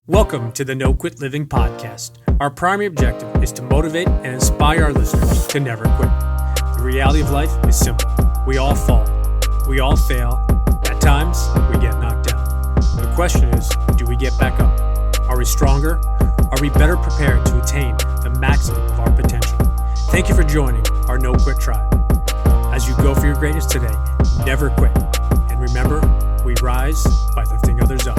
Welcome to the No Quit Living podcast. Our primary objective is to motivate and inspire our listeners to never quit. The reality of life is simple. We all fall. We all fail. At times, we get knocked down. The question is, do we get back up? Are we stronger? Are we better prepared to attain the maximum of our potential? Thank you for joining our No Quit tribe. As you go for your greatness today, never quit. And remember, we rise by lifting others up.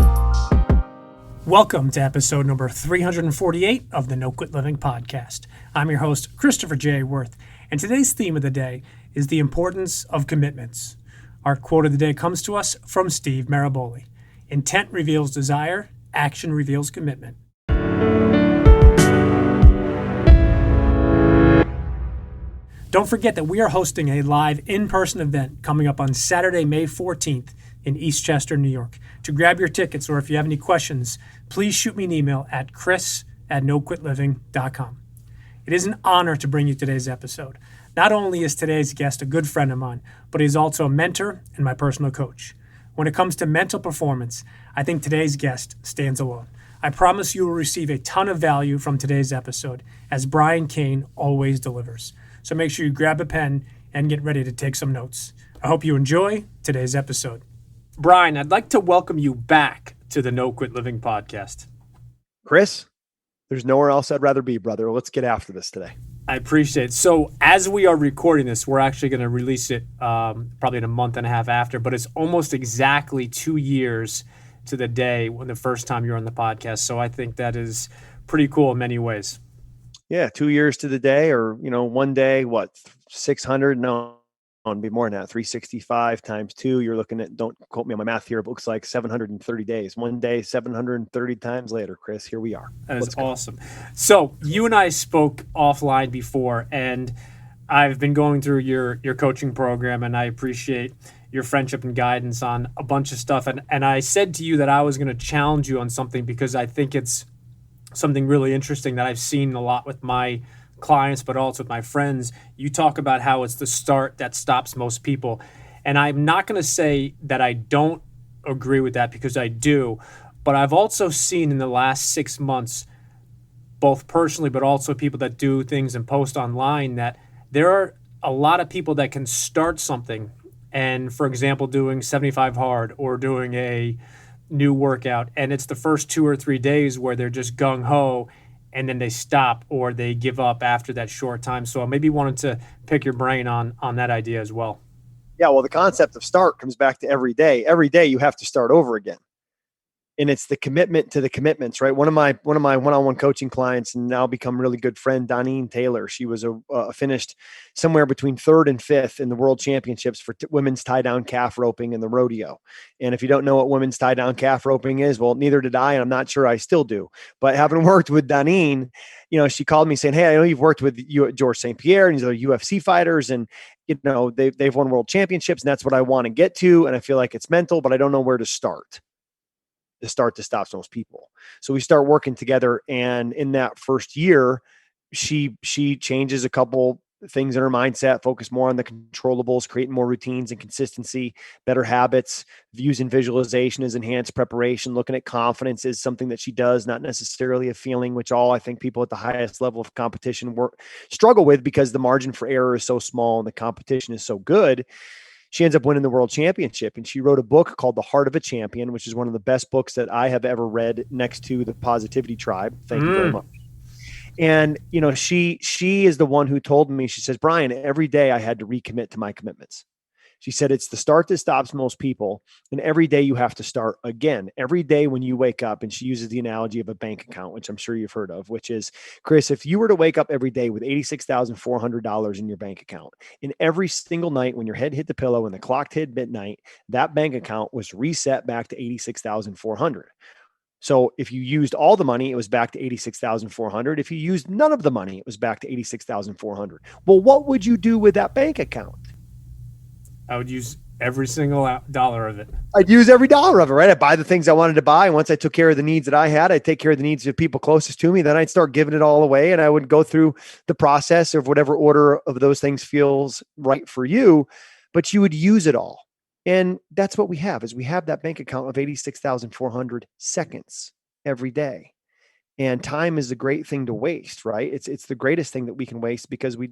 Welcome to episode number 348 of the No Quit Living podcast. I'm your host, Christopher J. Worth, and today's theme of the day is the importance of commitments. Our quote of the day comes to us from Steve Maraboli. Intent reveals desire, action reveals commitment. Don't forget that we are hosting a live in-person event coming up on Saturday, May 14th in Eastchester, New York. To grab your tickets, or if you have any questions, please shoot me an email at chris@noquitliving.com. It is an honor to bring you today's episode. Not only is today's guest a good friend of mine, but he's also a mentor and my personal coach. When it comes to mental performance, I think today's guest stands alone. I promise you will receive a ton of value from today's episode, as Cain always delivers. So make sure you grab a pen and get ready to take some notes. I hope you enjoy today's episode. Brian, I'd like to welcome you back to the No Quit Living podcast. Chris, there's nowhere else I'd rather be, brother. Let's get after this today. I appreciate it. So as we are recording this, we're actually going to release it probably in a month and a half after, but it's almost exactly 2 years to the day when the first time you're on the podcast. So I think that is pretty cool in many ways. Yeah, 2 years to the day, or, one day, 600? No, it'd be more than that. 365 times 2. You're looking at, don't quote me on my math here, it looks like 730 days. One day, 730 times later, Chris, here we are. That is awesome. So you and I spoke offline before, and I've been going through your coaching program, and I appreciate your friendship and guidance on a bunch of stuff. And I said to you that I was going to challenge you on something because I think it's something really interesting that I've seen a lot with my clients, but also with my friends. You talk about how it's the start that stops most people. And I'm not going to say that I don't agree with that, because I do. But I've also seen in the last 6 months, both personally, but also people that do things and post online, that there are a lot of people that can start something. And for example, doing 75 hard or doing a new workout, and it's the first 2 or 3 days where they're just gung-ho, and then they stop or they give up after that short time. So I maybe wanted to pick your brain on that idea as well. Yeah, well, the concept of start comes back to every day. Every day you have to start over again. And it's the commitment to the commitments, right? One of my one-on-one coaching clients, and now become really good friend, Donnie Taylor. She was finished somewhere between 3rd and 5th in the World Championships for women's tie-down calf roping in the rodeo. And if you don't know what women's tie-down calf roping is, well, neither did I, and I'm not sure I still do. But having worked with Donnie, she called me saying, "Hey, I know you've worked with George St. Pierre and these other UFC fighters, and they've won world championships, and that's what I want to get to. And I feel like it's mental, but I don't know where to start." The start that stops most people. So we start working together, and in that first year, she changes a couple things in her mindset, focus more on the controllables, creating more routines and consistency, better habits, views and visualization is enhanced preparation, looking at confidence is something that she does, not necessarily a feeling, which all I think people at the highest level of competition struggle with, because the margin for error is so small and the competition is so good. She ends up winning the world championship, and she wrote a book called The Heart of a Champion, which is one of the best books that I have ever read, next to The Positivity Tribe. Thank you very much. And, she is the one who told me, she says, "Brian, every day I had to recommit to my commitments." She said, "It's the start that stops most people. And every day you have to start again. Every day when you wake up," and she uses the analogy of a bank account, which I'm sure you've heard of, which is, Chris, if you were to wake up every day with $86,400 in your bank account, and every single night when your head hit the pillow and the clock hit midnight, that bank account was reset back to $86,400. So if you used all the money, it was back to $86,400. If you used none of the money, it was back to $86,400. Well, what would you do with that bank account? I would use every single dollar of it. I'd use every dollar of it, right? I'd buy the things I wanted to buy. And once I took care of the needs that I had, I'd take care of the needs of people closest to me. Then I'd start giving it all away, and I would go through the process of whatever order of those things feels right for you, but you would use it all. And that's what we have, is we have that bank account of 86,400 seconds. every day. And time is a great thing to waste, right? It's the greatest thing that we can waste because we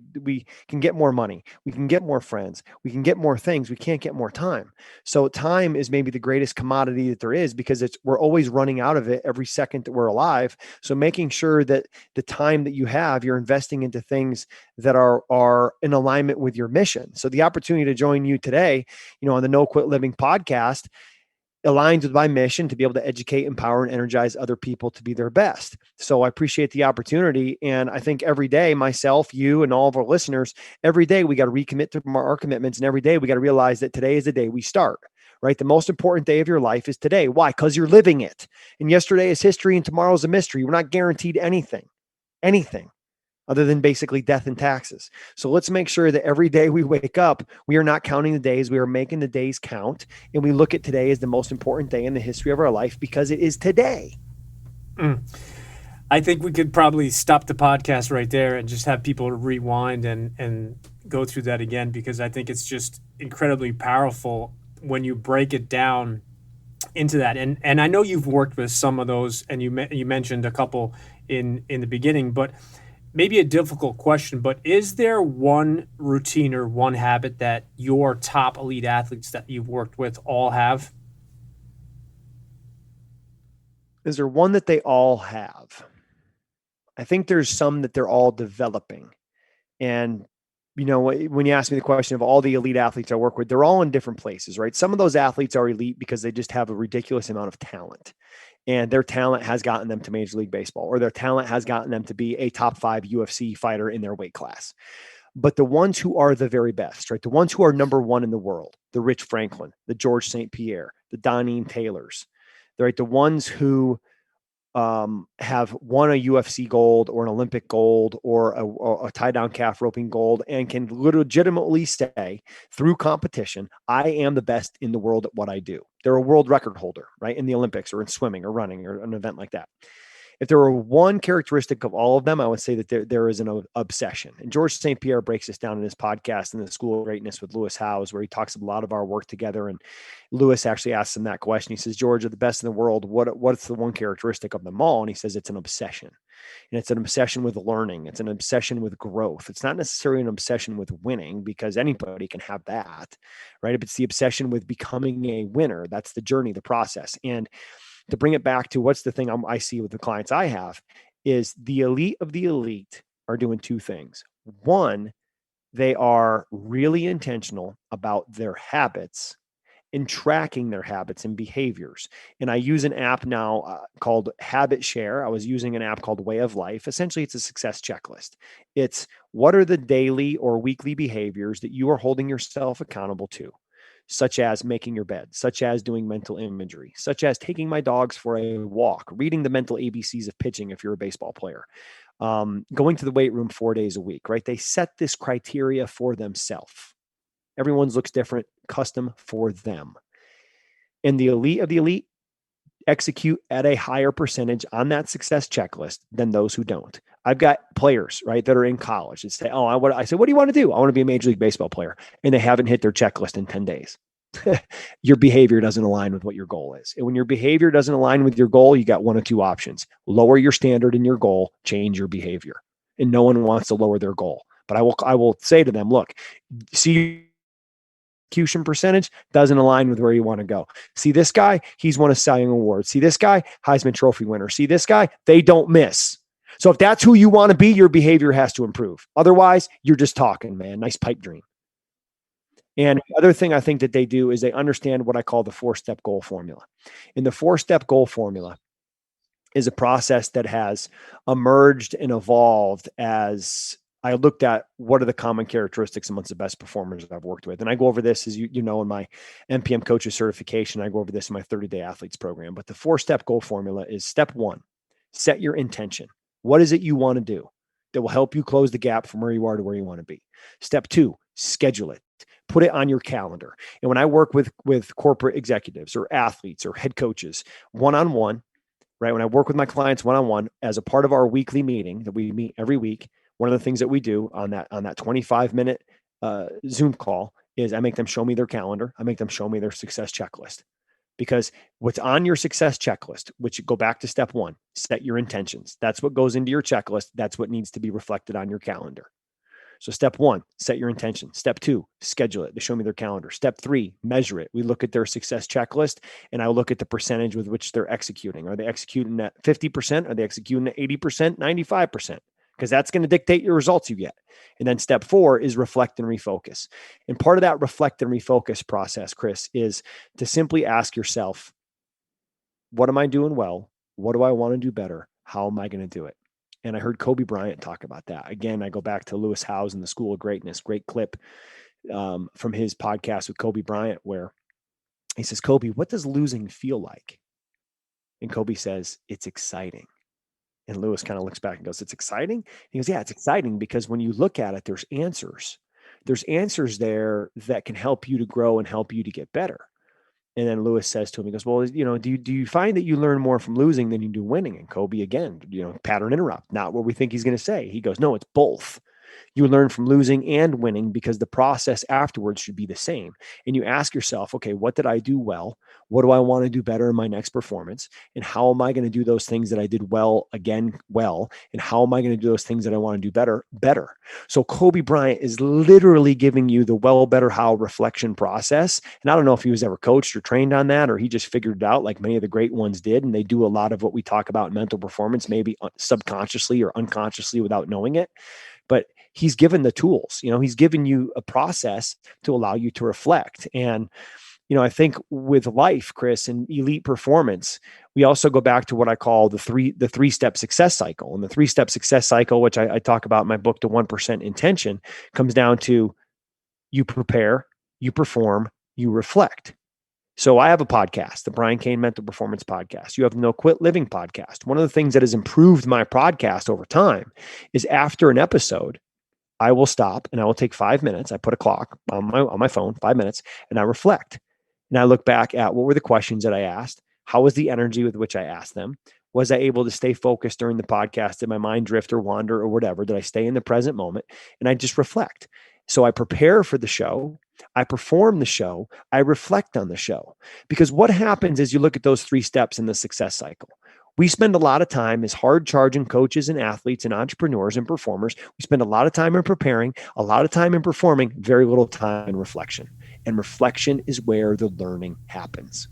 can get more money, we can get more friends, we can get more things, we can't get more time. So time is maybe the greatest commodity that there is because we're always running out of it every second that we're alive. So making sure that the time that you have, you're investing into things that are in alignment with your mission. So the opportunity to join you today, on the No Quit Living podcast aligns with my mission to be able to educate, empower, and energize other people to be their best. So I appreciate the opportunity. And I think every day, myself, you, and all of our listeners, every day we got to recommit to our commitments. And every day we got to realize that today is the day we start, right? The most important day of your life is today. Why? Because you're living it. And yesterday is history and tomorrow's a mystery. We're not guaranteed anything other than basically death and taxes. So let's make sure that every day we wake up, we are not counting the days, we are making the days count. And we look at today as the most important day in the history of our life because it is today. I think we could probably stop the podcast right there and just have people rewind and go through that again, because I think it's just incredibly powerful when you break it down into that. And I know you've worked with some of those, and you mentioned a couple in the beginning, but maybe a difficult question, but is there one routine or one habit that your top elite athletes that you've worked with all have? Is there one that they all have? I think there's some that they're all developing. And, when you ask me the question of all the elite athletes I work with, they're all in different places, right? Some of those athletes are elite because they just have a ridiculous amount of talent. And their talent has gotten them to Major League Baseball, or their talent has gotten them to be a top 5 UFC fighter in their weight class. But the ones who are the very best, right? The ones who are number one in the world, the Rich Franklin, the George St. Pierre, the Donnie Taylors, right? The ones who have won a UFC gold or an Olympic gold or a tie down calf roping gold and can legitimately say through competition, I am the best in the world at what I do. They're a world record holder, right? In the Olympics or in swimming or running or an event like that. If there were one characteristic of all of them, I would say that there is an obsession. And George St. Pierre breaks this down in his podcast, in the School of Greatness with Lewis Howes, where he talks a lot of our work together. And Lewis actually asks him that question. He says, George, are the best in the world, what's the one characteristic of them all? And he says, it's an obsession. And it's an obsession with learning. It's an obsession with growth. It's not necessarily an obsession with winning, because anybody can have that, right? But it's the obsession with becoming a winner. That's the journey, the process. And to bring it back to what's the thing I see with the clients I have is the elite of the elite are doing two things. One, they are really intentional about their habits and tracking their habits and behaviors. And I use an app now called Habit Share. I was using an app called Way of Life. Essentially, it's a success checklist. It's what are the daily or weekly behaviors that you are holding yourself accountable to, such as making your bed, such as doing mental imagery, such as taking my dogs for a walk, reading the mental ABCs of pitching if you're a baseball player, going to the weight room 4 days a week, right? They set this criteria for themselves. Everyone's looks different, custom for them. And the elite of the elite execute at a higher percentage on that success checklist than those who don't. I've got players, right, that are in college that say, I said, what do you want to do? I want to be a Major League Baseball player. And they haven't hit their checklist in 10 days. Your behavior doesn't align with what your goal is. And when your behavior doesn't align with your goal, you got one of two options: lower your standard in your goal, change your behavior. And no one wants to lower their goal. But I will say to them, look, see, execution percentage doesn't align with where you want to go. See this guy, he's won a Cy Young Award. See this guy, Heisman Trophy winner. See this guy, they don't miss. So if that's who you want to be, your behavior has to improve. Otherwise, you're just talking, man. Nice pipe dream. And the other thing I think that they do is they understand what I call the 4-step goal formula. And the 4-step goal formula is a process that has emerged and evolved as I looked at what are the common characteristics amongst the best performers that I've worked with. And I go over this, as you know, in my NPM coaches certification. I go over this in my 30-day athletes program. But the 4-step goal formula is: step 1, set your intention. What is it you want to do that will help you close the gap from where you are to where you want to be? Step 2, schedule it. Put it on your calendar. And when I work with corporate executives or athletes or head coaches one-on-one, right? When I work with my clients one-on-one as a part of our weekly meeting that we meet every week, one of the things that we do on that 25-minute Zoom call is I make them show me their calendar. I make them show me their success checklist. because what's on your success checklist, which go back to step 1, set your intentions. That's what goes into your checklist. That's what needs to be reflected on your calendar. So step 1, set your intention. Step 2, schedule it. They show me their calendar. Step 3, measure it. We look at their success checklist and I look at the percentage with which they're executing. Are they executing at 50%? Are they executing at 80%, 95%? Because that's going to dictate your results you get. And then step 4 is reflect and refocus. And part of that reflect and refocus process, Chris, is to simply ask yourself, what am I doing well? What do I want to do better? How am I going to do it? And I heard Kobe Bryant talk about that. Again, I go back to Lewis Howes and the School of Greatness, great clip from his podcast with Kobe Bryant, where he says, Kobe, what does losing feel like? And Kobe says, it's exciting. And Lewis kind of looks back and goes, it's exciting? He goes, yeah, it's exciting because when you look at it, there's answers. There's answers there that can help you to grow and help you to get better. And then Lewis says to him, he goes, well, do you find that you learn more from losing than you do winning? And Kobe, again, pattern interrupt, not what we think he's going to say. He goes, no, it's both. You learn from losing and winning because the process afterwards should be the same. And you ask yourself, okay, what did I do well? What do I want to do better in my next performance? And how am I going to do those things that I did well again, well? And how am I going to do those things that I want to do better? So Kobe Bryant is literally giving you the well, better, how reflection process. And I don't know if he was ever coached or trained on that, or he just figured it out like many of the great ones did. And they do a lot of what we talk about in mental performance, maybe subconsciously or unconsciously without knowing it. But he's given the tools, he's given you a process to allow you to reflect. And, I think with life, Chris, and elite performance, we also go back to what I call the three-step success cycle. And the three-step success cycle, which I talk about in my book, The 1% Intention, comes down to you prepare, you perform, you reflect. So I have a podcast, the Brian Cain Mental Performance Podcast. You have No Quit Living Podcast. One of the things that has improved my podcast over time is after an episode, I will stop and I will take 5 minutes. I put a clock on my phone, 5 minutes, and I reflect. And I look back at what were the questions that I asked? How was the energy with which I asked them? Was I able to stay focused during the podcast? Did my mind drift or wander or whatever? Did I stay in the present moment? And I just reflect. So I prepare for the show. I perform the show. I reflect on the show. Because what happens is you look at those 3 steps in the success cycle. We spend a lot of time as hard charging coaches and athletes and entrepreneurs and performers. We spend a lot of time in preparing, a lot of time in performing, very little time in reflection. And reflection is where the learning happens.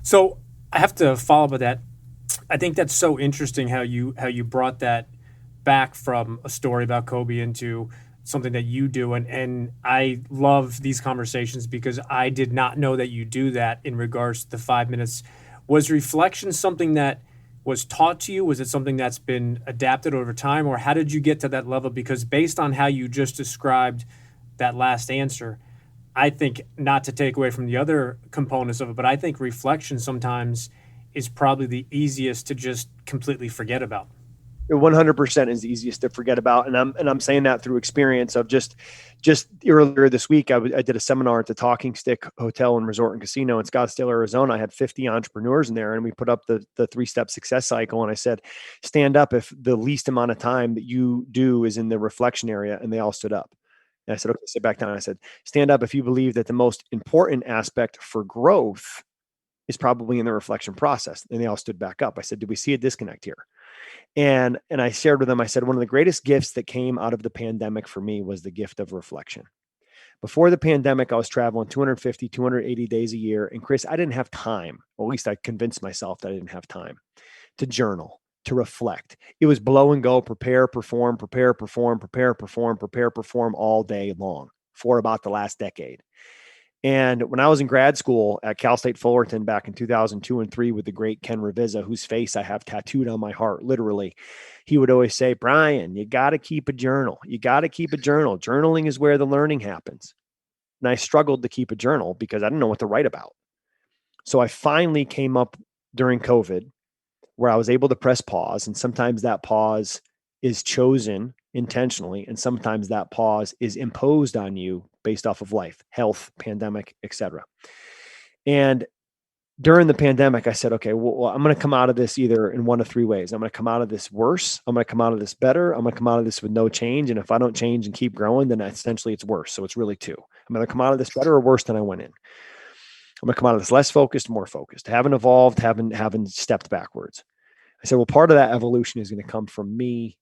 So I have to follow up with that. I think that's so interesting how you brought that back from a story about Kobe into something that you do. And I love these conversations because I did not know that you do that in regards to the 5 minutes. Was reflection something that was taught to you? Was it something that's been adapted over time? Or how did you get to that level? Because based on how you just described that last answer, I think, not to take away from the other components of it, but I think reflection sometimes is probably the easiest to just completely forget about. 100% is the easiest to forget about. And I'm saying that through experience of just earlier this week, I did a seminar at the Talking Stick Hotel and Resort and Casino in Scottsdale, Arizona. I had 50 entrepreneurs in there and we put up the 3-step success cycle. And I said, stand up if the least amount of time that you do is in the reflection area. And they all stood up. And I said, okay, sit back down. I said, stand up if you believe that the most important aspect for growth is probably in the reflection process. And they all stood back up. I said, do we see a disconnect here? And I shared with them, I said, one of the greatest gifts that came out of the pandemic for me was the gift of reflection. Before the pandemic, I was traveling 250, 280 days a year. And Chris, I didn't have time, or at least I convinced myself that I didn't have time to journal, to reflect. It was blow and go, prepare, perform all day long for about the last decade. And when I was in grad school at Cal State Fullerton back in 2002 and 3 with the great Ken Revisa, whose face I have tattooed on my heart, literally, he would always say, Brian, you got to keep a journal. You got to keep a journal. Journaling is where the learning happens. And I struggled to keep a journal because I didn't know what to write about. So I finally came up during COVID where I was able to press pause. And sometimes that pause is chosen intentionally. And sometimes that pause is imposed on you based off of life, health, pandemic, etc. And during the pandemic, I said, okay, well, I'm going to come out of this either in one of 3 ways. I'm going to come out of this worse. I'm going to come out of this better. I'm going to come out of this with no change. And if I don't change and keep growing, then essentially it's worse. So it's really 2. I'm going to come out of this better or worse than I went in. I'm going to come out of this less focused, more focused. Haven't evolved, haven't stepped backwards. I said, well, part of that evolution is going to come from me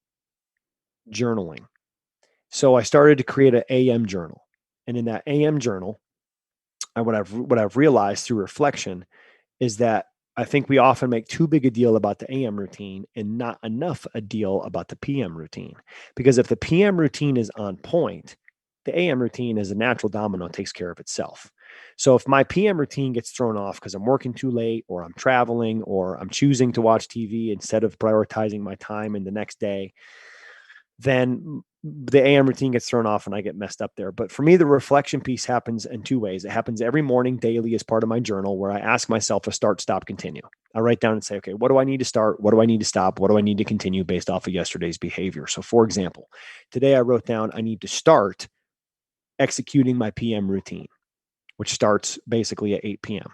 journaling. So I started to create an AM journal. And in that AM journal, what I've realized through reflection is that I think we often make too big a deal about the AM routine and not enough a deal about the PM routine. Because if the PM routine is on point, the AM routine as a natural domino takes care of itself. So if my PM routine gets thrown off because I'm working too late or I'm traveling or I'm choosing to watch TV instead of prioritizing my time in the next day, then the AM routine gets thrown off and I get messed up there. But for me, the reflection piece happens in two ways. It happens every morning, daily, as part of my journal, where I ask myself a start, stop, continue. I write down and say, okay, what do I need to start? What do I need to stop? What do I need to continue based off of yesterday's behavior? So for example, today I wrote down, I need to start executing my PM routine, which starts basically at 8 p.m.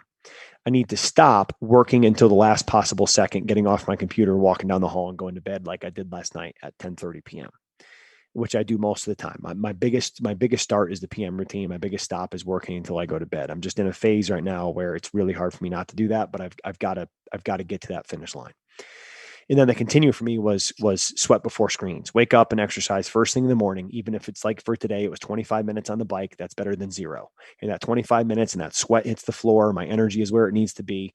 I need to stop working until the last possible second, getting off my computer, walking down the hall and going to bed like I did last night at 10:30 p.m., which I do most of the time. My biggest start is the PM routine. My biggest stop is working until I go to bed. I'm just in a phase right now where it's really hard for me not to do that, but I've got to get to that finish line. And then the continue for me was sweat before screens. Wake up and exercise first thing in the morning, even if it's like for today, it was 25 minutes on the bike. That's better than zero. And that 25 minutes and that sweat hits the floor. My energy is where it needs to be.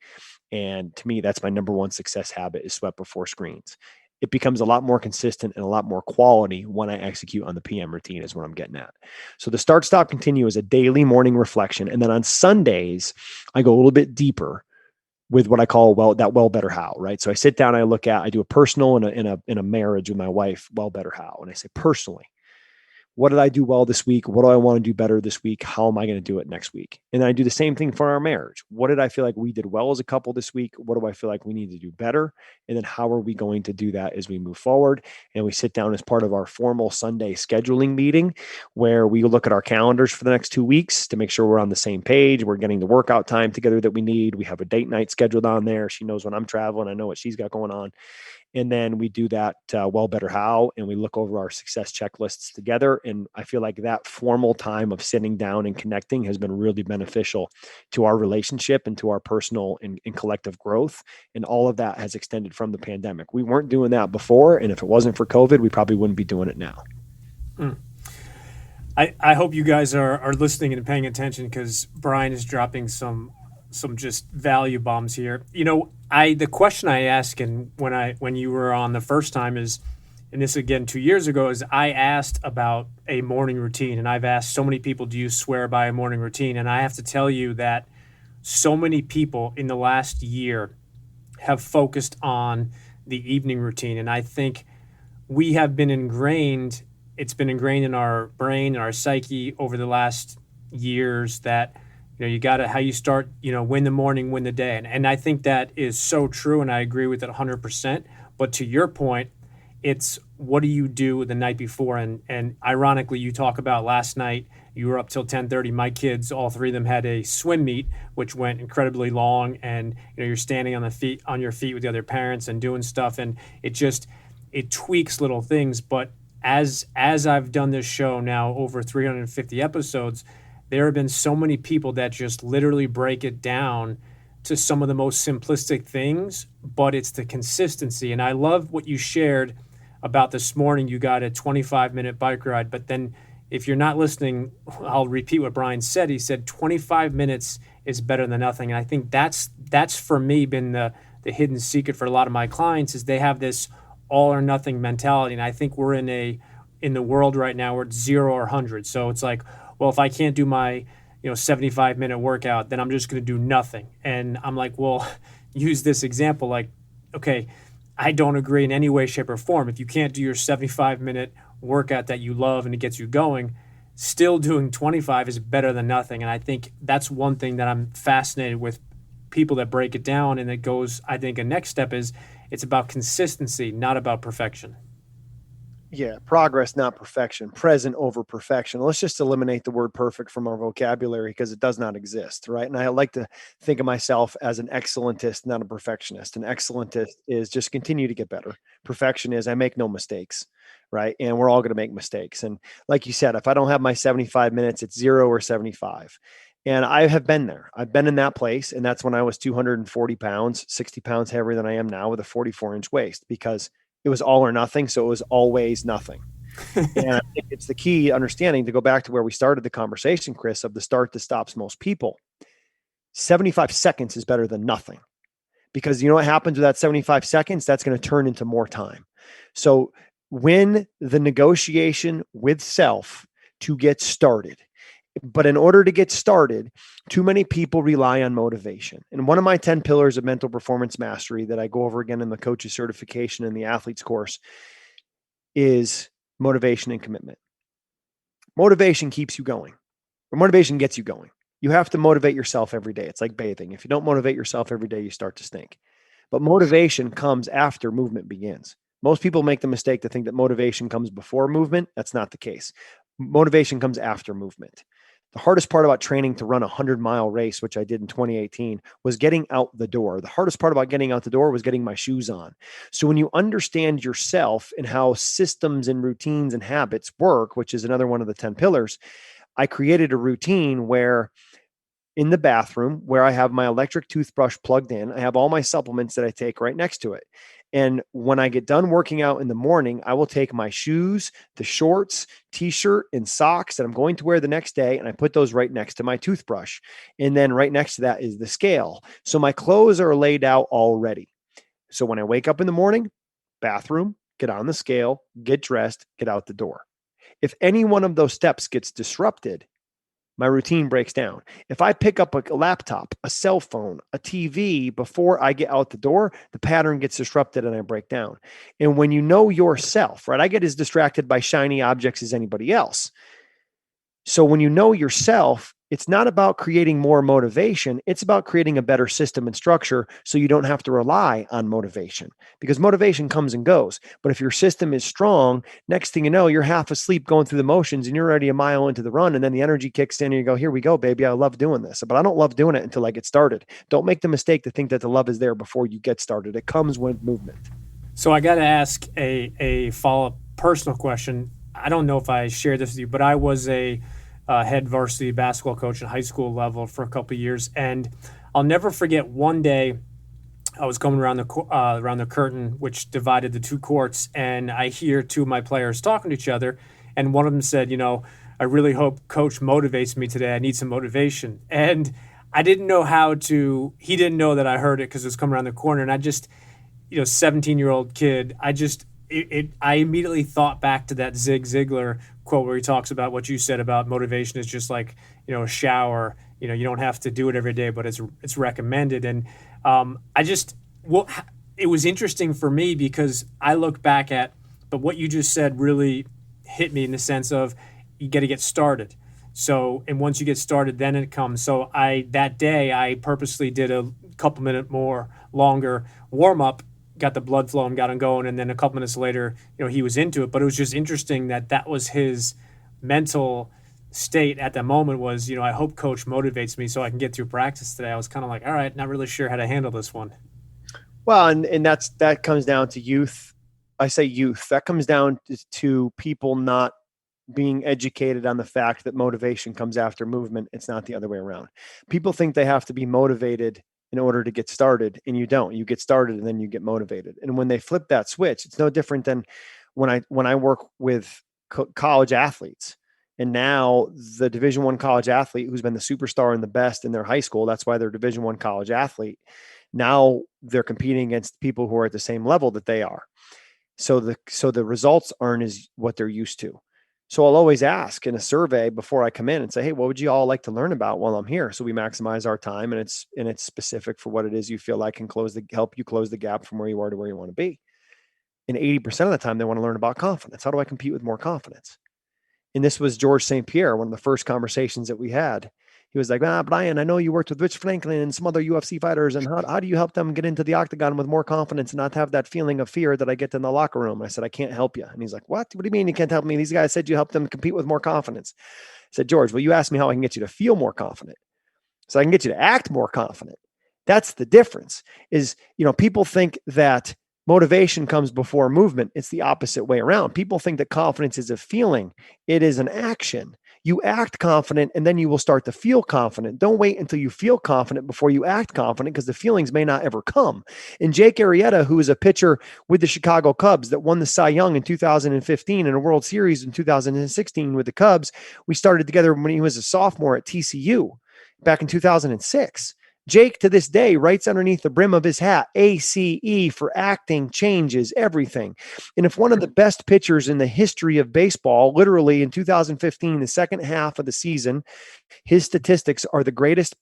And to me, that's my number one success habit is sweat before screens. It becomes a lot more consistent and a lot more quality when I execute on the PM routine is what I'm getting at. So the start, stop, continue is a daily morning reflection. And then on Sundays, I go a little bit deeper with what I call well, better, how, right? So I sit down, I do a personal in a marriage with my wife, well, better, how. And I say personally, what did I do well this week? What do I want to do better this week? How am I going to do it next week? And then I do the same thing for our marriage. What did I feel like we did well as a couple this week? What do I feel like we need to do better? And then how are we going to do that as we move forward? And we sit down as part of our formal Sunday scheduling meeting where we look at our calendars for the next 2 weeks to make sure we're on the same page. We're getting the workout time together that we need. We have a date night scheduled on there. She knows when I'm traveling. I know what she's got going on. And then we do that well, better, how, and we look over our success checklists together. And I feel like that formal time of sitting down and connecting has been really beneficial to our relationship and to our personal and collective growth. And all of that has extended from the pandemic. We weren't doing that before. And if it wasn't for COVID, we probably wouldn't be doing it now. I hope you guys are listening and paying attention because Brian is dropping some just value bombs here. You know, the question I asked and when you were on the first time is, and this again 2 years ago, is I asked about a morning routine, and I've asked so many people, do you swear by a morning routine? And I have to tell you that so many people in the last year have focused on the evening routine, and I think we have been ingrained. It's been ingrained in our brain and our psyche over the last years that you got to, how you start, win the morning, win the day. And I think that is so true. And I agree with it 100%. But to your point, it's what do you do the night before? And ironically, you talk about last night, you were up till 10:30. My kids, all three of them had a swim meet, which went incredibly long. And, you're standing on your feet with the other parents and doing stuff. And it tweaks little things. But as I've done this show now over 350 episodes, there have been so many people that just literally break it down to some of the most simplistic things, but it's the consistency. And I love what you shared about this morning. You got a 25-minute bike ride, but then if you're not listening, I'll repeat what Brian said. He said 25 minutes is better than nothing. And I think that's for me been the hidden secret for a lot of my clients is they have this all or nothing mentality. And I think we're in the world right now where it's 0 or 100. So it's like, well, if I can't do my 75-minute workout, then I'm just going to do nothing. And I'm like, well, use this example. Like, okay, I don't agree in any way, shape, or form. If you can't do your 75-minute workout that you love and it gets you going, still doing 25 is better than nothing. And I think that's one thing that I'm fascinated with people that break it down. And it goes, I think a next step is it's about consistency, not about perfection. Yeah, progress, not perfection, present over perfection. Let's just eliminate the word perfect from our vocabulary because it does not exist, right? And I like to think of myself as an excellentist, not a perfectionist. An excellentist is just continue to get better. Perfection is I make no mistakes, right? And we're all going to make mistakes. And like you said, if I don't have my 75 minutes, it's 0 or 75. And I have been there. I've been in that place. And that's when I was 240 pounds, 60 pounds heavier than I am now with a 44-inch waist, because it was all or nothing. So it was always nothing. And I think it's the key understanding, to go back to where we started the conversation, Chris, of the start that stops most people. 75 seconds is better than nothing, because you know what happens with that 75 seconds? That's going to turn into more time. So win the negotiation with self to get started. But in order to get started, too many people rely on motivation. And one of my 10 pillars of mental performance mastery that I go over again in the coach's certification and the athlete's course is motivation and commitment. Motivation keeps you going, or motivation gets you going. You have to motivate yourself every day. It's like bathing. If you don't motivate yourself every day, you start to stink. But motivation comes after movement begins. Most people make the mistake to think that motivation comes before movement. That's not the case. Motivation comes after movement. The hardest part about training to run a 100-mile race, which I did in 2018, was getting out the door. The hardest part about getting out the door was getting my shoes on. So when you understand yourself and how systems and routines and habits work, which is another one of the 10 pillars, I created a routine where in the bathroom, where I have my electric toothbrush plugged in, I have all my supplements that I take right next to it. And when I get done working out in the morning, I will take my shoes, the shorts, t-shirt, and socks that I'm going to wear the next day, and I put those right next to my toothbrush. And then right next to that is the scale. So my clothes are laid out already. So when I wake up in the morning, bathroom, get on the scale, get dressed, get out the door. If any one of those steps gets disrupted, my routine breaks down. If I pick up a laptop, a cell phone, a TV before I get out the door, the pattern gets disrupted and I break down. And when you know yourself, right? I get as distracted by shiny objects as anybody else. So when you know yourself, it's not about creating more motivation. It's about creating a better system and structure so you don't have to rely on motivation, because motivation comes and goes. But if your system is strong, next thing you know, you're half asleep going through the motions and you're already a mile into the run. And then the energy kicks in and you go, here we go, baby. I love doing this, but I don't love doing it until I get started. Don't make the mistake to think that the love is there before you get started. It comes with movement. So I got to ask a follow-up personal question. I don't know if I shared this with you, but I was a head varsity basketball coach at high school level for a couple of years. And I'll never forget one day I was coming around the curtain, which divided the two courts. And I hear two of my players talking to each other. And one of them said, I really hope coach motivates me today. I need some motivation. And I didn't know he didn't know that I heard it because it was coming around the corner. And I just, 17-year-old kid, I immediately thought back to that Zig Ziglar quote where he talks about what you said about motivation is just like, a shower. You don't have to do it every day, but it's recommended. And it was interesting for me because I look back but what you just said really hit me in the sense of you got to get started. So, and once you get started, then it comes. So that day I purposely did a couple minute more longer warm up, got the blood flowing, got him going. And then a couple minutes later, he was into it, but it was just interesting that was his mental state at that moment was, I hope coach motivates me so I can get through practice today. I was kind of like, all right, not really sure how to handle this one. Well, and that comes down to youth. I say youth, that comes down to people not being educated on the fact that motivation comes after movement. It's not the other way around. People think they have to be motivated in order to get started, and you don't. You get started and then you get motivated. And when they flip that switch, it's no different than when I work with college athletes. And now the Division I college athlete who's been the superstar and the best in their high school, that's why they're Division I college athlete. Now they're competing against people who are at the same level that they are. So the results aren't as what they're used to. So I'll always ask in a survey before I come in and say, hey, what would you all like to learn about while I'm here? So we maximize our time, and it's specific for what it is you feel like can help you close the gap from where you are to where you want to be. And 80% of the time they want to learn about confidence. How do I compete with more confidence? And this was George St. Pierre, one of the first conversations that we had. He was like, Brian, I know you worked with Rich Franklin and some other UFC fighters. And how do you help them get into the octagon with more confidence and not have that feeling of fear that I get in the locker room? I said, I can't help you. And he's like, what? What do you mean you can't help me? These guys said you help them compete with more confidence. I said, George, well, you asked me how I can get you to feel more confident. So I can get you to act more confident. That's the difference is, people think that motivation comes before movement. It's the opposite way around. People think that confidence is a feeling. It is an action. You act confident, and then you will start to feel confident. Don't wait until you feel confident before you act confident, because the feelings may not ever come. And Jake Arrieta, who is a pitcher with the Chicago Cubs that won the Cy Young in 2015 and a World Series in 2016 with the Cubs, we started together when he was a sophomore at TCU back in 2006. Jake, to this day, writes underneath the brim of his hat, ACE for acting changes everything. And if one of the best pitchers in the history of baseball, literally in 2015, the second half of the season, his statistics are the greatest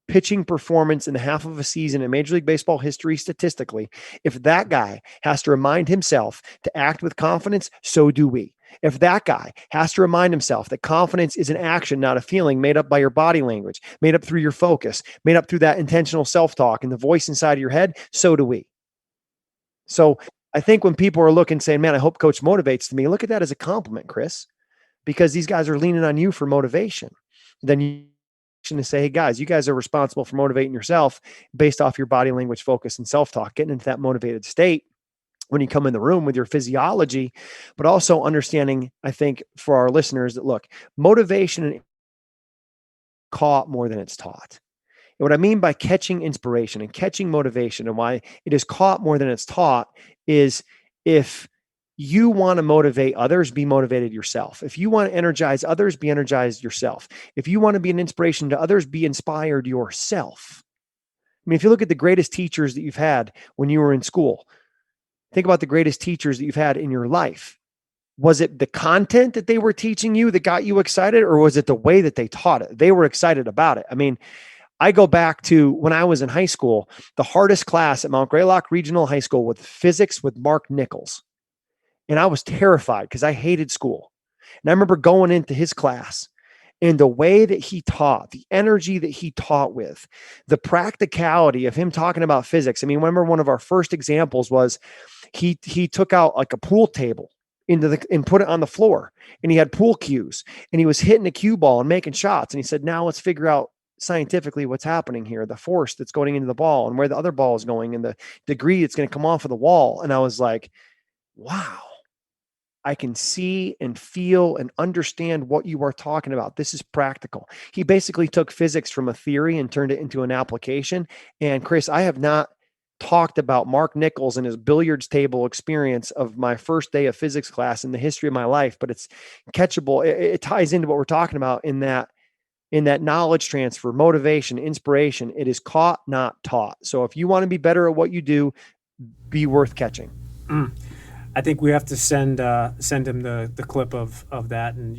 pitching performance in the half of a season in Major League Baseball history statistically, if that guy has to remind himself to act with confidence, so do we. If that guy has to remind himself that confidence is an action, not a feeling, made up by your body language, made up through your focus, made up through that intentional self-talk and the voice inside of your head, so do we. So I think when people are looking, saying, man, I hope coach motivates me, look at that as a compliment, Chris, because these guys are leaning on you for motivation. Then you to say, hey guys, you guys are responsible for motivating yourself based off your body language, focus, and self-talk, getting into that motivated state when you come in the room with your physiology, but also understanding, I think, for our listeners that look, motivation is caught more than it's taught. And what I mean by catching inspiration and catching motivation, and why it is caught more than it's taught, is if you want to motivate others, be motivated yourself. If you want to energize others, be energized yourself. If you want to be an inspiration to others, be inspired yourself. I mean, if you look at the greatest teachers that you've had when you were in school, think about the greatest teachers that you've had in your life. Was it the content that they were teaching you that got you excited, or was it the way that they taught it? They were excited about it. I mean, I go back to when I was in high school, the hardest class at Mount Greylock Regional High School with physics with Mark Nichols. And I was terrified because I hated school. And I remember going into his class and the way that he taught, the energy that he taught with, the practicality of him talking about physics. I mean, I remember one of our first examples was he took out like a pool table and put it on the floor, and he had pool cues, and he was hitting a cue ball and making shots. And he said, now let's figure out scientifically what's happening here, the force that's going into the ball and where the other ball is going and the degree it's going to come off of the wall. And I was like, wow. I can see and feel and understand what you are talking about. This is practical. He basically took physics from a theory and turned it into an application. And Chris, I have not talked about Mark Nichols and his billiards table experience of my first day of physics class in the history of my life, but it's catchable. It ties into what we're talking about in that knowledge transfer, motivation, inspiration. It is caught, not taught. So if you want to be better at what you do, be worth catching. I think we have to send him the clip of that, and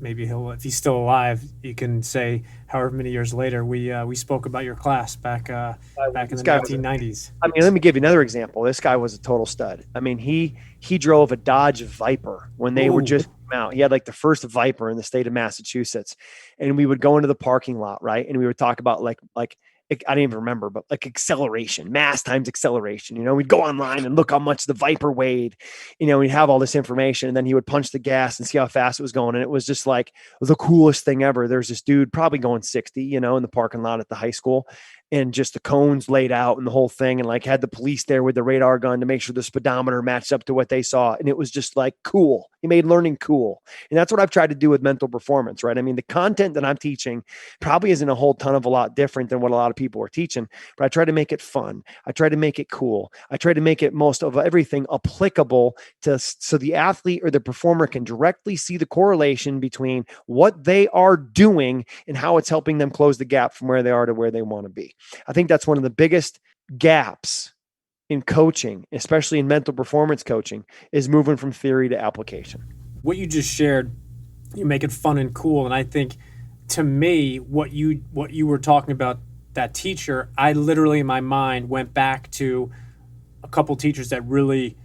maybe he'll, if he's still alive, you can say however many years later we spoke about your class back in the 1990s. I mean, let me give you another example. This guy was a total stud. I mean, he drove a Dodge Viper when they were just out. He had like the first Viper in the state of Massachusetts, and we would go into the parking lot, right, and we would talk about like I didn't even remember, but like acceleration, mass times acceleration. We'd go online and look how much the Viper weighed. We'd have all this information, and then he would punch the gas and see how fast it was going. And it was just like the coolest thing ever. There's this dude probably going 60, in the parking lot at the high school, and just the cones laid out and the whole thing, and like had the police there with the radar gun to make sure the speedometer matched up to what they saw. And it was just like cool. He made learning cool. And that's what I've tried to do with mental performance, right? I mean, the content that I'm teaching probably isn't a whole ton of a lot different than what a lot of people are teaching, but I try to make it fun. I try to make it cool. I try to make it most of everything applicable so the athlete or the performer can directly see the correlation between what they are doing and how it's helping them close the gap from where they are to where they want to be. I think that's one of the biggest gaps in coaching, especially in mental performance coaching, is moving from theory to application. What you just shared, you make it fun and cool. And I think, to me, what you were talking about, that teacher, I literally in my mind went back to a couple teachers that really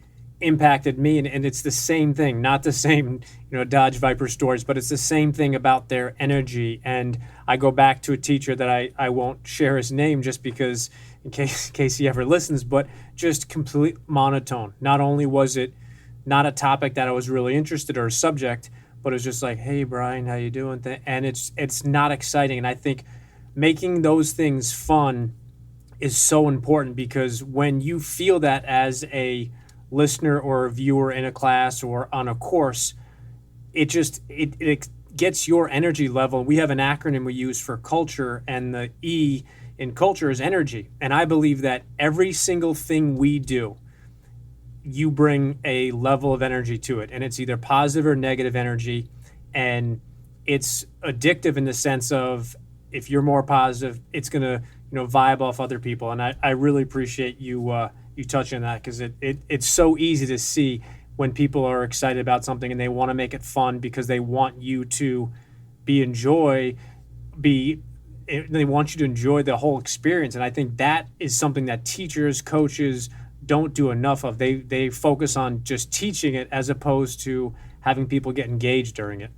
impacted me, and it's the same thing, not the same Dodge Viper stories, but it's the same thing about their energy. And I go back to a teacher that I won't share his name just because in case he ever listens, but just complete monotone. Not only was it not a topic that I was really interested or a subject, but it was just like, hey Brian, how you doing? And it's not exciting. And I think making those things fun is so important, because when you feel that as a listener or a viewer in a class or on a course, it gets your energy level. We have an acronym we use for culture, and the E in culture is energy. And I believe that every single thing we do, you bring a level of energy to it, and it's either positive or negative energy. And it's addictive in the sense of, if you're more positive, it's going to, vibe off other people. And I really appreciate you touching on that, because it's so easy to see when people are excited about something and they want to make it fun because they want you to they want you to enjoy the whole experience. And I think that is something that teachers, coaches don't do enough of. They focus on just teaching it as opposed to having people get engaged during it.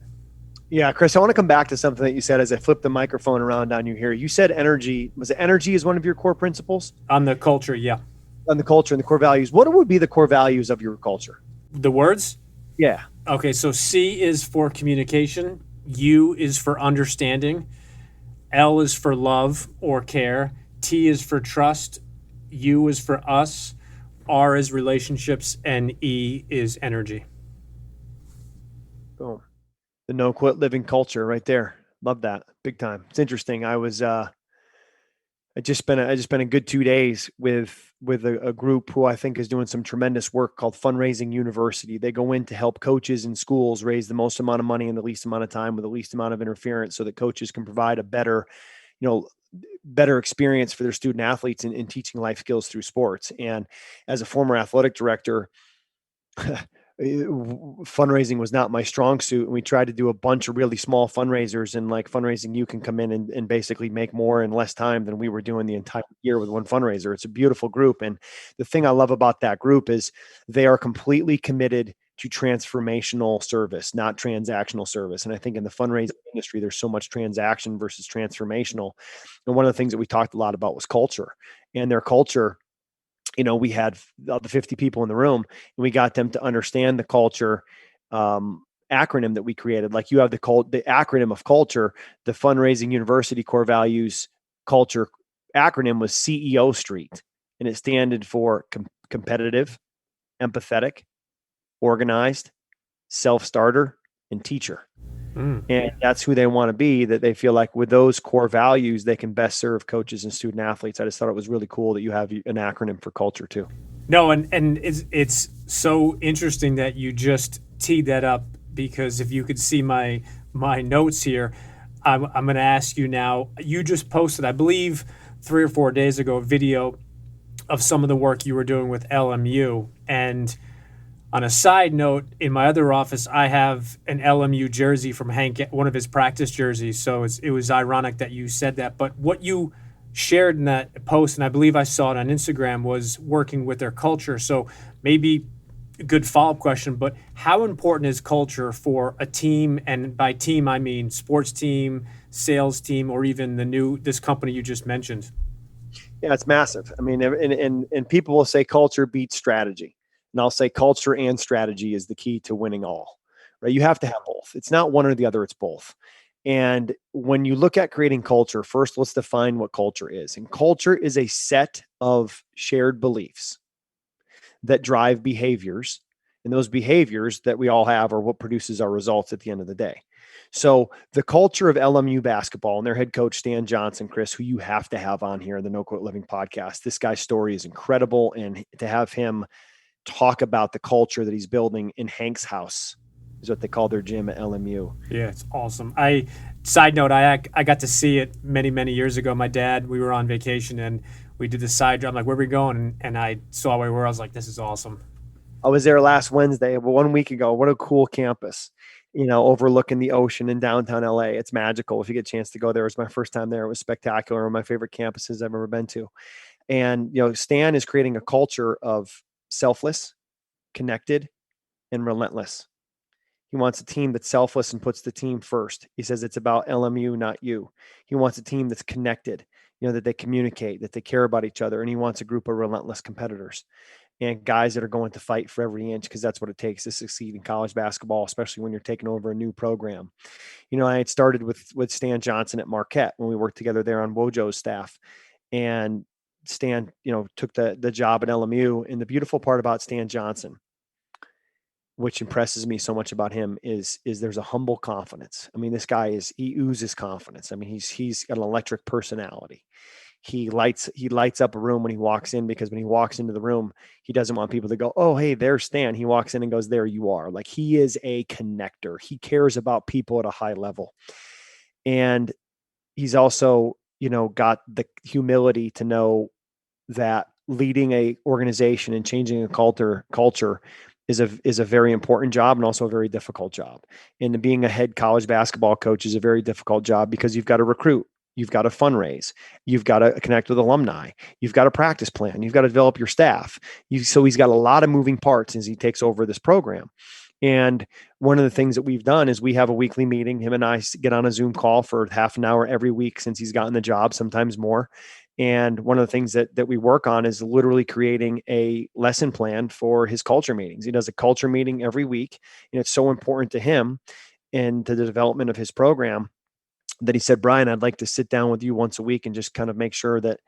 Yeah, Chris, I want to come back to something that you said as I flipped the microphone around on you here. You said energy. Was it energy is one of your core principles? On the culture, yeah. On the culture and the core values. What would be the core values of your culture? The words? Yeah. Okay, so C is for communication. U is for understanding. L is for love or care. T is for trust. U is for us. R is relationships. And E is energy. Boom. The no quit living culture right there. Love that. Big time. It's interesting. I just spent a good 2 days with a group who I think is doing some tremendous work called Fundraising University. They go in to help coaches in schools raise the most amount of money in the least amount of time with the least amount of interference, so that coaches can provide a better experience for their student athletes in teaching life skills through sports. And as a former athletic director, fundraising was not my strong suit. And we tried to do a bunch of really small fundraisers, and like fundraising, you can come in and basically make more in less time than we were doing the entire year with one fundraiser. It's a beautiful group. And the thing I love about that group is they are completely committed to transformational service, not transactional service. And I think in the fundraising industry, there's so much transaction versus transformational. And one of the things that we talked a lot about was culture, and their culture. We had the 50 people in the room, and we got them to understand the culture acronym that we created. Like, you have the acronym of culture, the Fundraising University core values culture acronym was CEO Street, and it standed for competitive, empathetic, organized, self-starter, and teacher. And that's who they want to be, that they feel like with those core values, they can best serve coaches and student athletes. I just thought it was really cool that you have an acronym for culture too. No, and it's so interesting that you just teed that up, because if you could see my notes here, I'm going to ask you now. You just posted, I believe, 3 or 4 days ago, a video of some of the work you were doing with LMU. And on a side note, in my other office, I have an LMU jersey from Hank, one of his practice jerseys. So it was ironic that you said that. But what you shared in that post, and I believe I saw it on Instagram, was working with their culture. So maybe a good follow-up question, but how important is culture for a team? And by team, I mean sports team, sales team, or even this company you just mentioned? Yeah, it's massive. I mean, and people will say culture beats strategy. And I'll say culture and strategy is the key to winning all, right? You have to have both. It's not one or the other, it's both. And when you look at creating culture, first, let's define what culture is. And culture is a set of shared beliefs that drive behaviors. And those behaviors that we all have are what produces our results at the end of the day. So the culture of LMU basketball and their head coach, Stan Johnson, Chris, who you have to have on here in the No Quit Living podcast. This guy's story is incredible. And to have him talk about the culture that he's building in Hank's house is what they call their gym at LMU. Yeah, it's awesome. Side note, I got to see it many, many years ago. My dad, we were on vacation and we did the side drive. I'm like, where are we going? And I saw where we were. I was like, this is awesome. I was there last Wednesday, 1 week ago. What a cool campus, overlooking the ocean in downtown LA. It's magical. If you get a chance to go there, it was my first time there. It was spectacular. One of my favorite campuses I've ever been to. And, Stan is creating a culture of selfless, connected, and relentless. He wants a team that's selfless and puts the team first. He says it's about LMU, not you. He wants a team that's connected, that they communicate, that they care about each other. And he wants a group of relentless competitors and guys that are going to fight for every inch, because that's what it takes to succeed in college basketball, especially when you're taking over a new program. I had started with Stan Johnson at Marquette when we worked together there on Wojo's staff. And Stan, took the job at LMU. And the beautiful part about Stan Johnson, which impresses me so much about him is there's a humble confidence. I mean, this guy he oozes confidence. I mean, he's got an electric personality. He lights up a room when he walks in, because when he walks into the room, he doesn't want people to go, "Oh, hey, there's Stan." He walks in and goes, "There you are." Like, he is a connector. He cares about people at a high level. And he's also, got the humility to know that leading a organization and changing a culture is a very important job, and also a very difficult job. And being a head college basketball coach is a very difficult job, because you've got to recruit, you've got to fundraise, you've got to connect with alumni, you've got a practice plan, you've got to develop your staff. So he's got a lot of moving parts as he takes over this program. And one of the things that we've done is we have a weekly meeting. Him and I get on a Zoom call for half an hour every week since he's gotten the job, sometimes more. And one of the things that we work on is literally creating a lesson plan for his culture meetings. He does a culture meeting every week, and it's so important to him and to the development of his program that he said, "Brian, I'd like to sit down with you once a week and just kind of make sure that,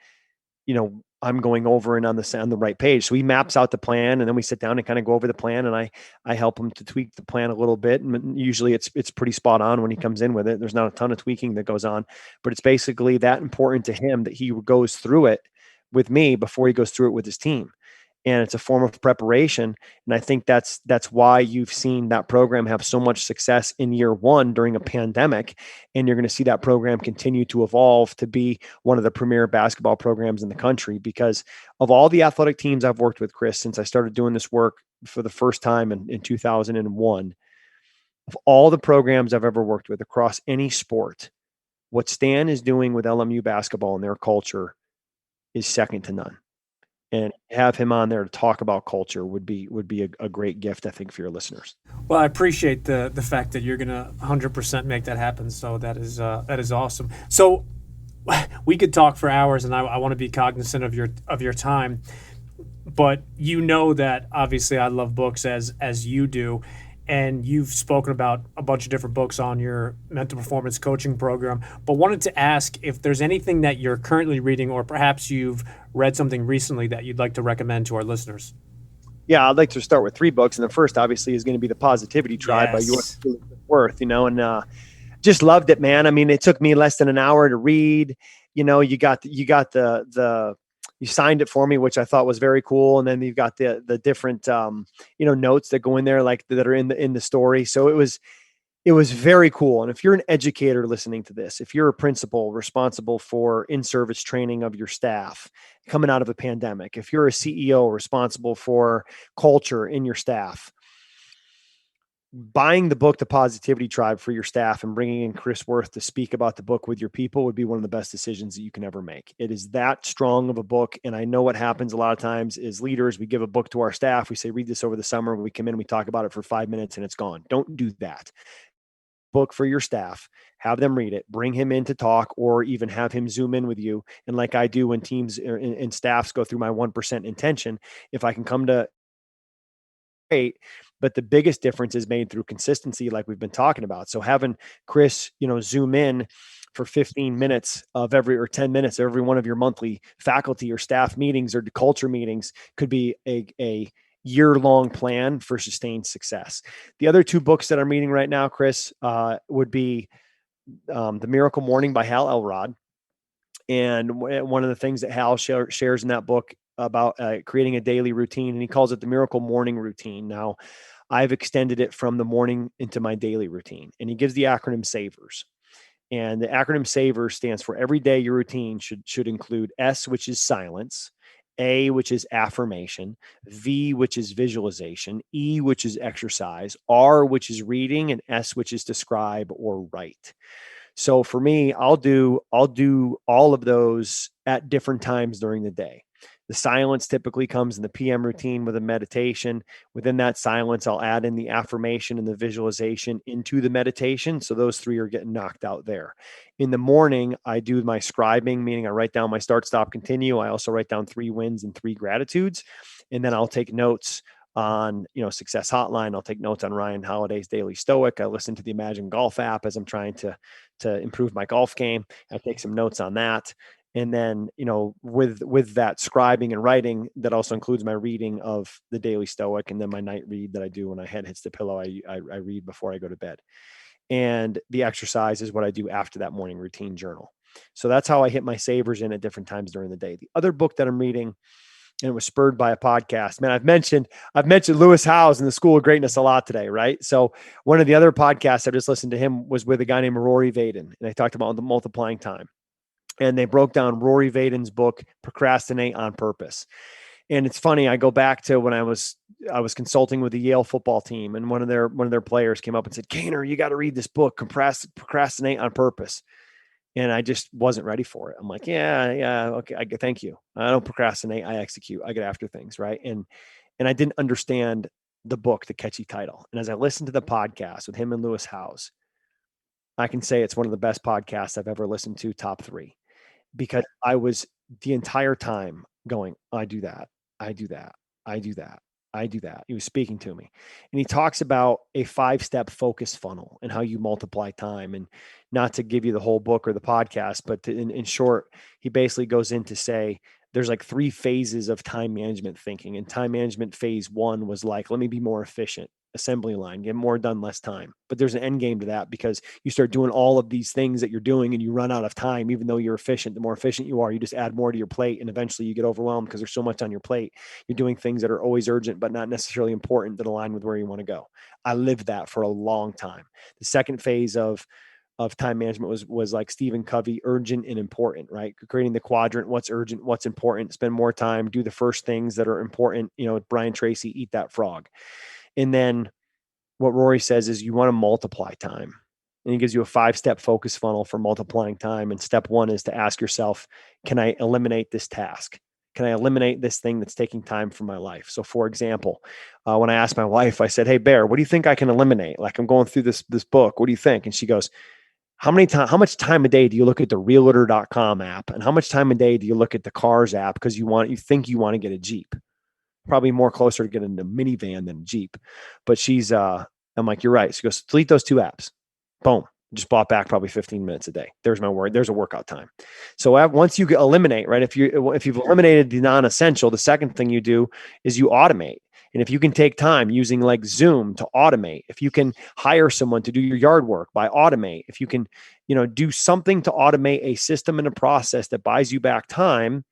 I'm going over and on the right page." So he maps out the plan, and then we sit down and kind of go over the plan, and I help him to tweak the plan a little bit. And usually it's pretty spot on when he comes in with it. There's not a ton of tweaking that goes on, but it's basically that important to him that he goes through it with me before he goes through it with his team. And it's a form of preparation. And I think that's why you've seen that program have so much success in year one during a pandemic. And you're going to see that program continue to evolve to be one of the premier basketball programs in the country, because of all the athletic teams I've worked with, Chris, since I started doing this work for the first time in 2001, of all the programs I've ever worked with across any sport, what Stan is doing with LMU basketball and their culture is second to none. And have him on there to talk about culture would be a great gift, I think, for your listeners. Well, I appreciate the fact that you're gonna 100% make that happen. So that is awesome. So we could talk for hours, and I want to be cognizant of your time. But that obviously I love books as you do, and you've spoken about a bunch of different books on your mental performance coaching program. But wanted to ask if there's anything that you're currently reading, or perhaps you've read something recently that you'd like to recommend to our listeners. Yeah, I'd like to start with 3 books, and the first obviously is going to be The Positivity Tribe by yours Worth. And just loved it, man. I mean, it took me less than an hour to read. You signed it for me, which I thought was very cool. And then you've got the different, notes that go in there, like that are in the story. So it was very cool. And if you're an educator listening to this, if you're a principal responsible for in-service training of your staff coming out of a pandemic, if you're a CEO responsible for culture in your staff, buying the book, The Positivity Tribe, for your staff and bringing in Chris Worth to speak about the book with your people would be one of the best decisions that you can ever make. It is that strong of a book. And I know what happens a lot of times is leaders, we give a book to our staff. We say, read this over the summer. We come in and we talk about it for 5 minutes and it's gone. Don't do that. Book for your staff, have them read it, bring him in to talk, or even have him Zoom in with you. And like I do when teams and staffs go through my 1% intention, if I can come to great. But the biggest difference is made through consistency, like we've been talking about. So having Chris, Zoom in for 15 minutes or 10 minutes of every one of your monthly faculty or staff meetings or culture meetings could be a year-long plan for sustained success. The other 2 books that I'm reading right now, Chris, would be The Miracle Morning by Hal Elrod. And one of the things that Hal shares in that book about creating a daily routine, and he calls it the Miracle Morning Routine. Now, I've extended it from the morning into my daily routine, and he gives the acronym SAVERS. And the acronym SAVERS stands for every day your routine should include S, which is silence, A, which is affirmation, V, which is visualization, E, which is exercise, R, which is reading, and S, which is describe or write. So for me, I'll do all of those at different times during the day. The silence typically comes in the PM routine with a meditation. Within that silence, I'll add in the affirmation and the visualization into the meditation. So those 3 are getting knocked out there. In the morning, I do my scribing, meaning I write down my start, stop, continue. I also write down 3 wins and 3 gratitudes. And then I'll take notes on, Success Hotline. I'll take notes on Ryan Holiday's Daily Stoic. I listen to the Imagine Golf app as I'm trying to improve my golf game. I take some notes on that. And then, with that scribing and writing, that also includes my reading of the Daily Stoic, and then my night read that I do when my head hits the pillow. I read before I go to bed. And the exercise is what I do after that morning routine journal. So that's how I hit my savers in at different times during the day. The other book that I'm reading, and it was spurred by a podcast, man, I've mentioned Lewis Howes and the School of Greatness a lot today, right? So one of the other podcasts I just listened to him was with a guy named Rory Vaden, and they talked about the multiplying time. And they broke down Rory Vaden's book, Procrastinate on Purpose. And it's funny, I go back to when I was consulting with the Yale football team, and one of their players came up and said, "Cainer, you got to read this book, Procrastinate on Purpose." And I just wasn't ready for it. I'm like, yeah, okay, thank you. I don't procrastinate, I execute. I get after things, right? And I didn't understand the book, the catchy title. And as I listened to the podcast with him and Lewis Howes, I can say it's one of the best podcasts I've ever listened to, top 3. Because I was the entire time going, I do that. I do that. I do that. I do that. He was speaking to me, and he talks about a 5-step focus funnel and how you multiply time. And not to give you the whole book or the podcast, but in short, he basically goes in to say, there's like 3 phases of time management thinking. And time management phase 1 was like, let me be more efficient. Assembly line, get more done, less time. But there's an end game to that, because you start doing all of these things that you're doing and you run out of time. Even though you're efficient, the more efficient you are, you just add more to your plate, and eventually you get overwhelmed because there's so much on your plate. You're doing things that are always urgent but not necessarily important, that align with where you want to go. I lived that for a long time. The second phase of time management was like Stephen Covey, urgent and important, right? Creating the quadrant, what's urgent, what's important, spend more time, do the first things that are important. Brian Tracy, eat that frog. And then what Rory says is you want to multiply time. And he gives you a 5-step focus funnel for multiplying time. And step 1 is to ask yourself, can I eliminate this task? Can I eliminate this thing that's taking time from my life? So for example, when I asked my wife, I said, "Hey Bear, what do you think I can eliminate? Like, I'm going through this book. What do you think?" And she goes, how much time a day do you look at the realtor.com app? And how much time a day do you look at the cars app? Because you think you want to get a Jeep. Probably more closer to getting a minivan than a Jeep. But I'm like, you're right. She goes, delete those 2 apps. Boom. Just bought back probably 15 minutes a day. There's my word. There's a workout time. So once you eliminate, right? If you've eliminated the non-essential, the second thing you do is you automate. And if you can take time using like Zoom to automate, if you can hire someone to do your yard work by automate, if you can, do something to automate a system and a process that buys you back time,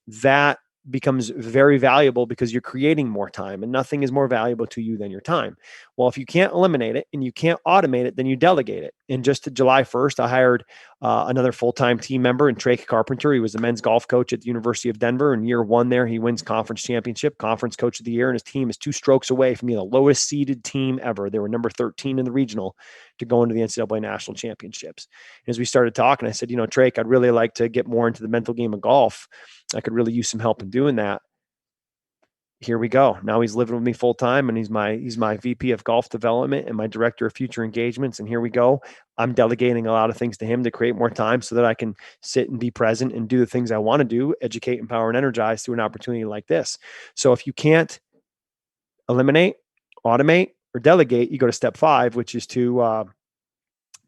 that becomes very valuable, because you're creating more time, and nothing is more valuable to you than your time. Well, if you can't eliminate it and you can't automate it, then you delegate it. And just July 1st, I hired another full-time team member in Trey Carpenter. He was the men's golf coach at the University of Denver. In year 1 there, he wins conference championship, conference coach of the year, and his team is 2 strokes away from being the lowest seeded team ever. They were number 13 in the regional to go into the NCAA National Championships. And as we started talking, I said, Trey, I'd really like to get more into the mental game of golf. I could really use some help in doing that. Here we go. Now he's living with me full time, and he's my VP of golf development and my director of future engagements. And here we go. I'm delegating a lot of things to him to create more time so that I can sit and be present and do the things I want to do, educate, empower, and energize through an opportunity like this. So if you can't eliminate, automate, or delegate, you go to step 5, which is to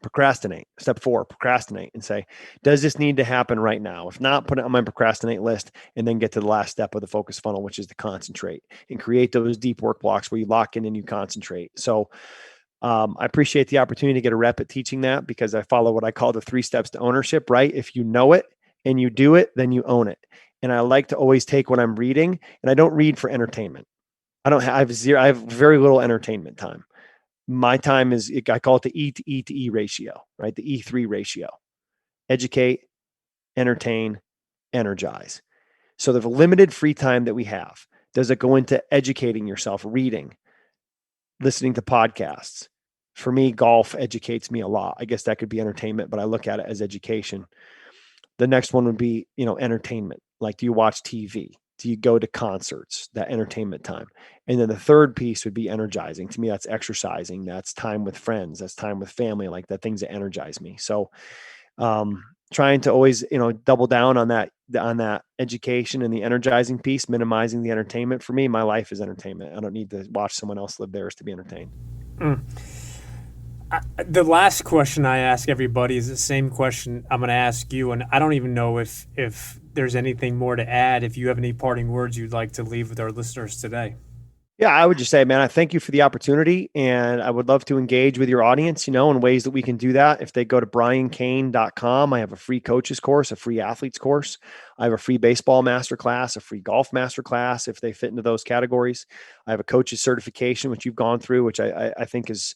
procrastinate. Step 4, procrastinate, and say, does this need to happen right now? If not, put it on my procrastinate list, and then get to the last step of the focus funnel, which is to concentrate and create those deep work blocks where you lock in and you concentrate. So I appreciate the opportunity to get a rep at teaching that, because I follow what I call the 3 steps to ownership, right? If you know it and you do it, then you own it. And I like to always take what I'm reading, and I don't read for entertainment. I have very little entertainment time. My time is, I call it the E to E ratio, right? The E3 ratio: educate, entertain, energize. So the limited free time that we have, does it go into educating yourself, reading, listening to podcasts? For me, golf educates me a lot. I guess that could be entertainment, but I look at it as education. The next one would be, entertainment. Like, do you watch TV? Do you go to concerts? That entertainment time. And then the third piece would be energizing. To me, that's exercising. That's time with friends. That's time with family. Like, the things that energize me. So trying to always, double down on that education and the energizing piece, minimizing the entertainment. For me, my life is entertainment. I don't need to watch someone else live theirs to be entertained. The last question I ask everybody is the same question I'm going to ask you, and I don't even know if there's anything more to add. If you have any parting words you'd like to leave with our listeners today. Yeah, I would just say, man, I thank you for the opportunity, and I would love to engage with your audience, in ways that we can do that. If they go to briancain.com, I have a free coaches course, a free athletes course. I have a free baseball masterclass, a free golf masterclass, if they fit into those categories. I have a coach's certification, which you've gone through, which I think is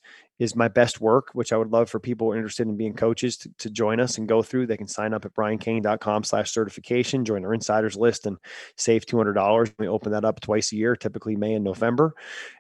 my best work, which I would love for people who are interested in being coaches to join us and go through. They can sign up at briancain.com/certification, join our insiders list, and save $200. We open that up twice a year, typically May and November.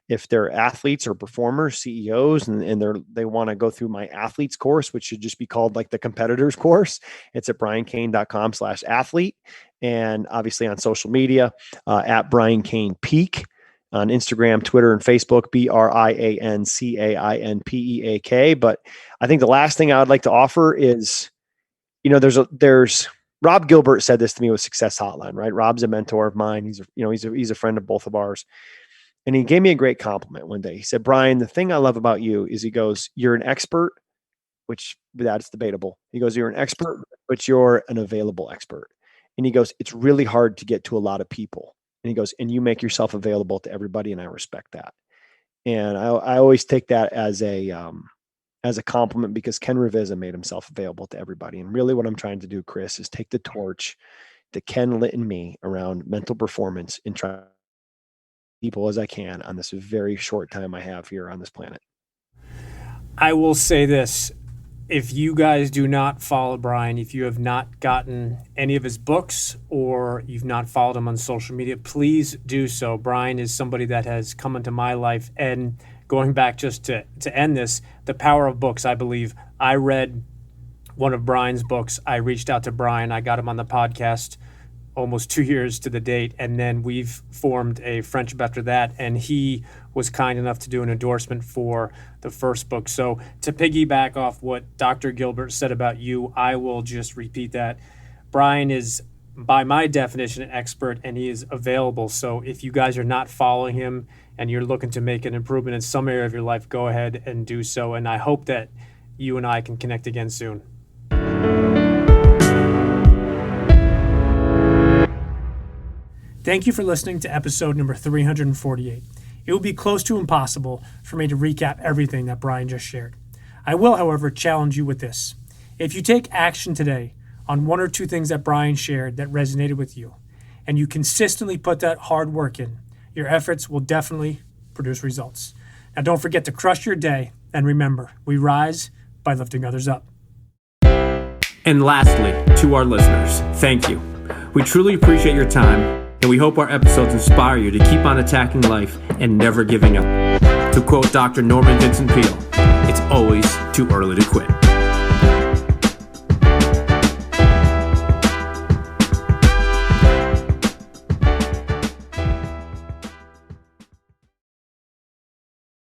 If they're athletes or performers, CEOs, and they want to go through my athletes course, which should just be called like the competitors course, it's at briancain.com/athlete. And obviously on social media, at Brian Cain Peak on Instagram, Twitter, and Facebook, BrianCainPeak. But I think the last thing I would like to offer is, there's Rob Gilbert said this to me with Success Hotline, right? Rob's a mentor of mine. He's a friend of both of ours. And he gave me a great compliment one day. He said, Brian, the thing I love about you is, he goes, you're an expert, which that's debatable. He goes, you're an expert, but you're an available expert. And he goes, it's really hard to get to a lot of people. And he goes, and you make yourself available to everybody. And I respect that. And I always take that as a compliment, because Ken Ravizza made himself available to everybody. And really what I'm trying to do, Chris, is take the torch that Ken lit in me around mental performance and try people as I can on this very short time I have here on this planet. I will say this. If you guys do not follow Brian, if you have not gotten any of his books or you've not followed him on social media, please do so. Brian is somebody that has come into my life. And going back just to end this, the power of books, I believe. I read one of Brian's books. I reached out to Brian. I got him on the podcast almost 2 years to the date. And then we've formed a friendship after that. And he was kind enough to do an endorsement for the first book. So to piggyback off what Dr. Gilbert said about you, I will just repeat that. Brian is, by my definition, an expert, and he is available. So if you guys are not following him and you're looking to make an improvement in some area of your life, go ahead and do so. And I hope that you and I can connect again soon. Thank you for listening to episode number 348. It would be close to impossible for me to recap everything that Brian just shared. I will, however, challenge you with this. If you take action today on one or two things that Brian shared that resonated with you, and you consistently put that hard work in, your efforts will definitely produce results. Now, don't forget to crush your day, and remember, we rise by lifting others up. And lastly, to our listeners, thank you. We truly appreciate your time, and we hope our episodes inspire you to keep on attacking life and never giving up. To quote Dr. Norman Vincent Peale, it's always too early to quit.